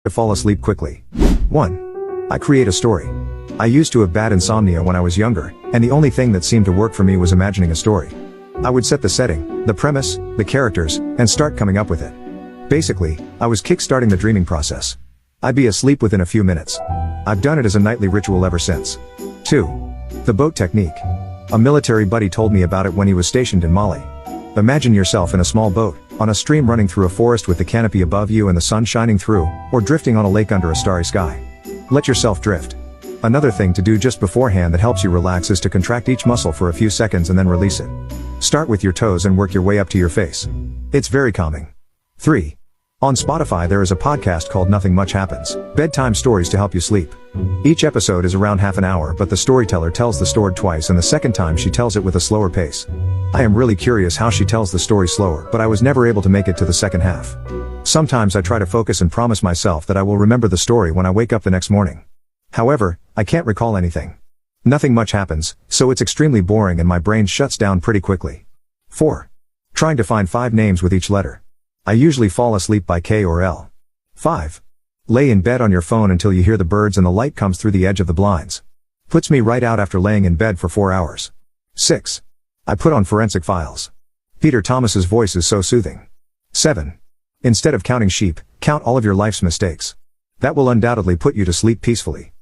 To fall asleep quickly. 1. I create a story. I used to have bad insomnia when I was younger, and the only thing that seemed to work for me was imagining a story. I would set the setting, the premise, the characters, and start coming up with it. Basically, I was kick-starting the dreaming process. I'd be asleep within a few minutes. I've done it as a nightly ritual ever since. 2. The boat technique. A military buddy told me about it when he was stationed in Mali. Imagine yourself in a small boat, on a stream running through a forest with the canopy above you and the sun shining through, or drifting on a lake under a starry sky. Let yourself drift. Another thing to do just beforehand that helps you relax is to contract each muscle for a few seconds and then release it. Start with your toes and work your way up to your face. It's very calming. 3. On Spotify there is a podcast called Nothing Much Happens, bedtime stories to help you sleep. Each episode is around half an hour, but the storyteller tells the story twice, and the second time she tells it with a slower pace. I am really curious how she tells the story slower, but I was never able to make it to the second half. Sometimes I try to focus and promise myself that I will remember the story when I wake up the next morning. However, I can't recall anything. Nothing much happens, so it's extremely boring and my brain shuts down pretty quickly. 4. Trying to find 5 names with each letter. I usually fall asleep by K or L. 5. Lay in bed on your phone until you hear the birds and the light comes through the edge of the blinds. Puts me right out after laying in bed for 4 hours. 6. I put on Forensic Files. Peter Thomas's voice is so soothing. 7. Instead of counting sheep, count all of your life's mistakes. That will undoubtedly put you to sleep peacefully.